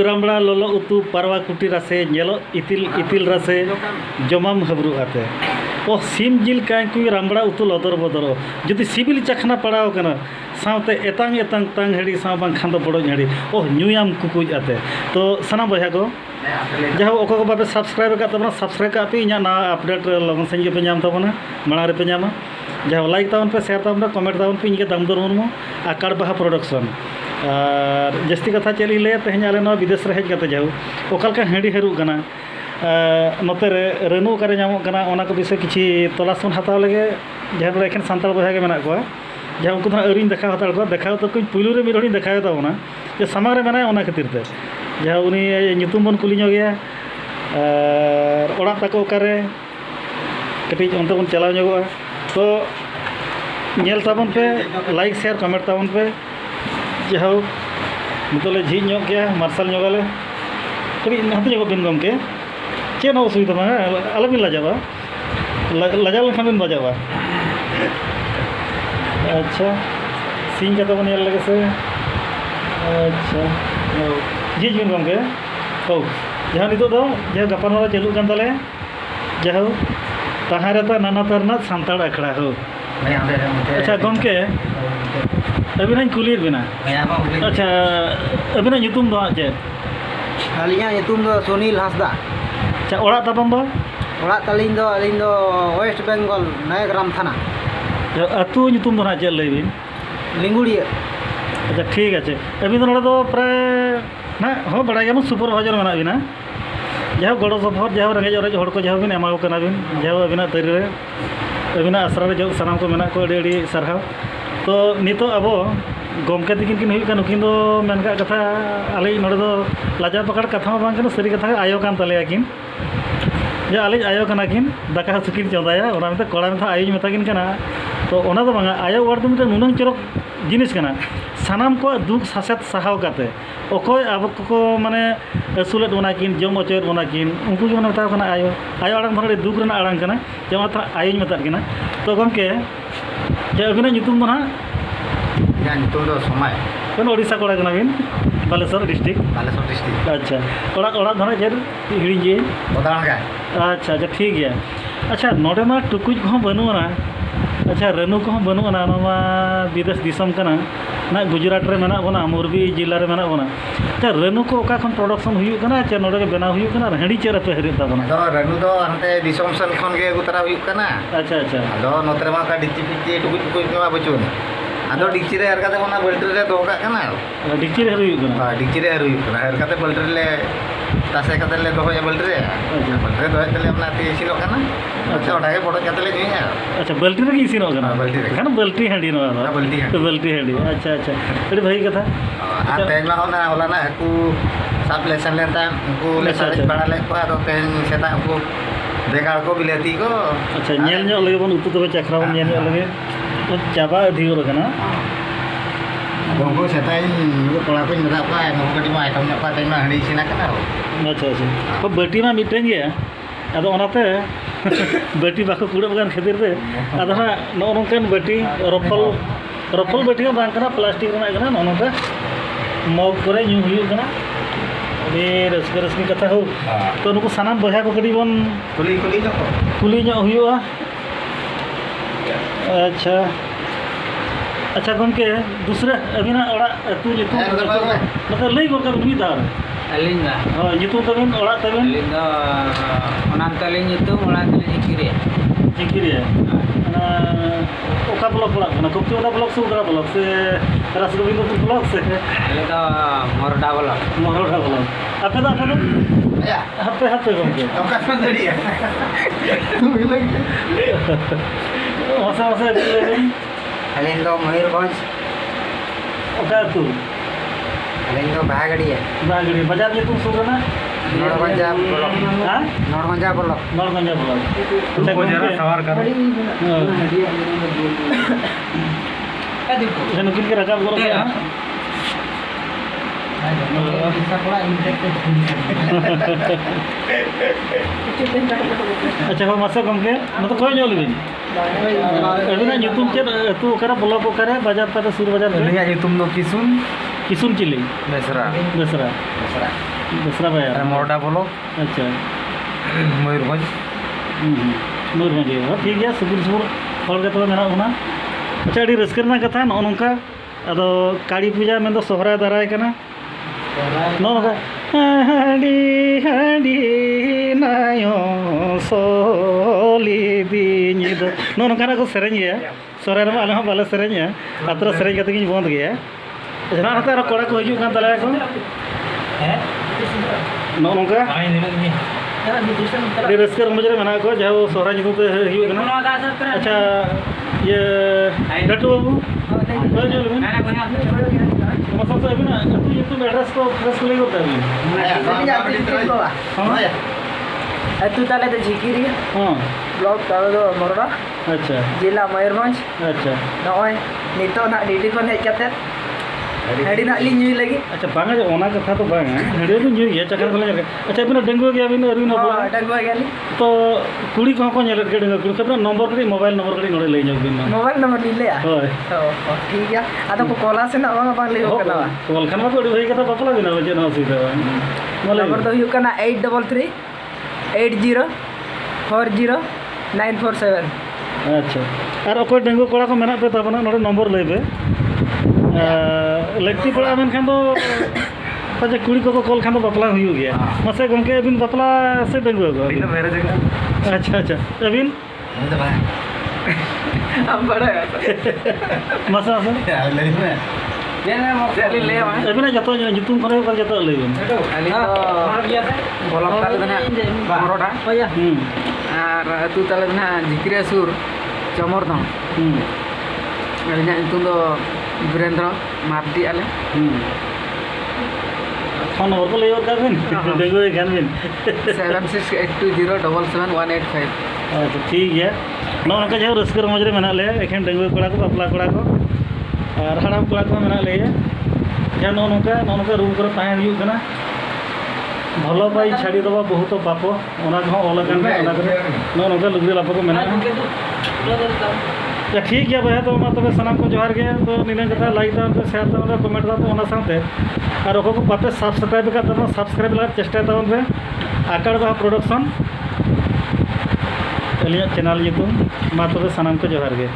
रामड़ा लोलो उतु पारवा कुटी रसे नेलो इतिल इतिल रसे जमाम हबरू आते ओ सीम जिल कांकु रामड़ा उतु लदर बदरो जुदी सिबिल चखना पड़ाव कना सावते एतांग एतांग तांग हेड़ी साव बांग खान दो बड़ो हेड़ी ओ न्यूयाम कुकुज आते तो सना बया को जहाँ ओको को बाबे सब्सक्राइब का तबना सब्सक्राइब का पे इना ना अपडेट लगन संग पे नाम तबना माना रे पे नामा जहाँ लाइक तावन पे शेयर तावन पे कमेंट तावन पे इनके दामदर मुर्मू आकार बहा प्रोडक्शन और जस्ती कथा चली ले तेहन आले ना विदेश रे हेज कते जाऊ ओकालका हेडी हेरु कना नोते रे रेनु करे नामो कना ओना को विषय किछि तलाश बन हताव लगे जहाँ बड़े एखन सांताल बहा के मेना को जहाँ उनको अरिन देखा हताव को देखाव तो कुछ पुलु रे मिरोड़ी देखाव तावना जे समाग रे मेना ओना खातिर ते जहाँ उनी nyutum बन कुली गया ओड़ा तको ओकारे कटिज ओंते बन चलाव ñogoa तो नेल ताबन पे लाइक शेयर कमेंट ताबन पे जहाँ नितले झील ñoग गया मार्शल ñoगाले कभी हाथ ñoग बिन गमके चेन असुविधा मा आलो बिन लाजावा लाजा लेखान बिन बजावा अच्छा सिंग का ताबन नेल लगे से अच्छा झील बिन गमके ओ जहाँ नितो दो जहाँ गपालमारा चालू कान ताले जहाँ तहाँ रहता नाना तरना सांताड़ अखड़ा हो अच्छा गमके अभी कुली बिना अच्छा अभी nyutum दो check Alinya nyutum do Sunil Hasda. अच्छा ओड़ा ताबन दो Orak talin do West Bengal Nayagram Thana. अतु nyutum दो ना चेक लई बिन Lingudia. अच्छा ठीक है अभी नोड़े दो प्राय ना हो बड़ा गया सुपरवाइजर मना बिना जहाँ गड़ो सफर जहाँ रेंगे ओरेज हड़ को जहाँ बिन एमा को बिन जहाँ अबिना तरी रे अबिना आसरा रे जो सानाम को मेना को अड़ी सारहाव तो नितो अब गमके तकिन किन हुई कान उकिन दो मेनका कथा आले नोड़े दो लाजा पकड़ कथा बांग कना सरी कथा आयो कान तलेया किन जे आले आयो कना किन दाका सुकिन चौदाया ओना में कड़ा में आयो मेता किन कना तो ओना दो बांगा आयो वार दो मिटे नुनंग चरक जिनिस कना सानाम को दुख सासेत साहाव काते ओकोय अब को माने असुलेट ओना किन जम अचोर ओना किन उनको जो मेता कना आयो आयो आड़ांग धरे दुख रना आड़ांग कना जमा था आयो मेता किना तो गमके जे अबिना nyutum दो ना Ya nyutum do Somai. कौन ओडिशा कोड़ा कना बिन बालेश्वर डिस्ट्रिक्ट अच्छा ओड़ा ओड़ा धरे जेर हिड़ी जे Bodalan ga. अच्छा अच्छा ठीक है अच्छा नोडे मा टुकुज को बनुना अच्छा रेनु को बनुना मा विदेश दिसम कना ना गुजरात रे मेना बना मोरबी जिला रे मेना बना अच्छा रेनु को ओका खन प्रोडक्शन हुयु कना अच्छा नोडे के बना हुयु कना हेडी चेर पे हेरी ताबना Do Renu do hante disom sen khon ge gutara huyuk kana. अच्छा अच्छा Ado notre ma ka dici pici tukut ma bacun. Ado dici re har kate bona beltre re do ka kana. डिक्ची रे हुयु कना Ha dici re har huyuk kana. Har kate beltre le tase kate le do ya beltre. Beltre do tele apna ti silo kana. अच्छा ओटा के photo कते ले नहीं है अच्छा बल्टी रे किसी नो कना बल्टी रे कना बल्टी हेडी नो हाँ, बल्टी हैंडी। तो बल्टी हेडी अच्छा अच्छा एडी भाई कथा आ तेगला होला ना aku सब लेसन लेता उनको ले अच्छा, सारे अच्छा। बड़ा ले को तो तेन सेता उनको बेकार को बिलेती को अच्छा नेल ᱧᱚᱜ लगे बन उतु तबे चखरा बन नेल ᱧᱚᱜ लगे तो चाबा अधिक कना उनको सेता उनको कोड़ा को मदा को उनको कटी मा आइटम का तेन मा हड़ी सिना kana अच्छा अच्छा तो बेटी मा मिटेन गया अदो ओनाते बेटी बाको कुड़ा बगान खातिर रे अदो ना नो नोकन बेटी रफल बेटी का बांग कना प्लास्टिक रना कना नोनोते मग करे न्यू हुयु कना अबे रसकी कथा हो तो नुको सानाम बहा को कडी बन कुली ᱧᱚᱜ हुयुआ अच्छा अच्छा गमके दूसरे अबिना ओड़ा तू जेतु मतलब लई गोका बिन दार Aling ga. हां जेतु तबिन ओड़ा तबिन Aling do onam taling itu olah taling kiri. जिकिरे ना ओका ब्लॉक पड़ा ना कुप्ती ओदा ब्लॉक से उधर ब्लॉक से रासगोविंदपुर ब्लॉक से Aling do morda bola. Mohra block आपे दा ya हाथे गमके apa kan tadi ya ओसा ओसा Aling do Mayurbhanj ओका तू Aling do Bahagadi ya Bagri बाजार जेतु सुरना Nordbanja Blok हां Nordbanja Blok नलगंजा ब्लॉक अच्छा जरा सवार कर जन किन के रजा बोल के bisa pula infected अच्छा हो मासे गमके न तो कोई ᱧᱚᱜ ᱞᱤᱧ अभी ना ᱧᱩᱛᱩᱢ चेद तू ओकरा ब्लॉक ओकरा बाजार पे सुर बाजार पे Aling nyutum do Kisun किसुम चिली बेसरा बेसरा बेसरा भाया मोरडा बोलो अच्छा मयूरभंज मयूरभंज हो ठीक गया सुपुर सुपुर हॉल के तो मेना होना अच्छा अड़ी रस्कर ना कथा नो नोंका अदो काली पूजा में तो सोहरा दाराय कना नो नोंका हाडी हाडी नायो सोली दिन दो नो नोंका ना को सेरेंज गया सोहरा रे आले हो बाले सेरेंज है अत्र सेरेंज कते गिन बंद गया जना हते आरो कोड़ा को हिजु कान तले को नो नोंका अड़ी रस्कर मुझे मेना को जाओ सोहरा जितु ते हिजु कना अच्छा ये डटू बाबू बजल में मतलब तो अभी ना तू एड्रेस को प्रेस ले करता है तू ताले तो झिकिरी हां ब्लॉक ताले तो मोरडा अच्छा जिला मयूरभंज अच्छा नॉय नितो ना डीडी को हेज कते हेडी ना ली न्यूज लगी अच्छा बांगा जो ओना कथा तो बांगा हेडे तो न्यू गया चकर खोले अच्छा बिना डेंगू गया बिना अरुण हां डगवा गेली तो कुड़ी को को नेल के डेंगू कुड़ी के नंबर करी मोबाइल नंबर करी नोड़े ले जाओ बिना मोबाइल नंबर ले आ होय ठीक है आदा को कॉल से ना बांग ले हो कना कॉल खाना तो होई कथा बपला बिना जे ना सुविधा नंबर तो हो कना 833 80 40 947 अच्छा और अकोय डेंगू कोड़ा को मेना पे तबना नोड़े नंबर ले पे लगती पड़ा मन खान तो पाचे कुड़ी को कॉल खान तो बपला हुई गया मसे गमके अबिन बपला से डेंगू को मेरे जगह अच्छा अच्छा अबिन हम बड़ा मसा मसा ले अबिन जतो जुतुम करे को जतो लेबिन अली तो बोला ताले ना मोरडा और तू ताले ना झिकिरिया सुर चमर दा अलिना तू तो वीरेंद्र मार्डी आले फोन नंबर को ले और करबिन डेंगू के बिन 7682077185 अच्छा ठीक है नो नका जो रस्कर मजरे मेना ले एखन डेंगू कोड़ा को बपला कोड़ा को और हड़ाम कोड़ा को मेना ले या नो नका रूम करे ताहे हुई कना भलो पाई छाड़ी दबा बहुत पाप ओना को ओला कान ओना करे नो नका लुगरी लाप को मेना या ठीक है भैया तो तब सामान को जोहार के तो नीला कथा लाइक दा शेयर दा कमेंट दा तो साथे और ओको को बापे सब्सक्राइब का दा सब्सक्राइब लगा चेष्टा दा पे आकार बा प्रोडक्शन एलिया चैनल जितु मा तब सामान को जोहार के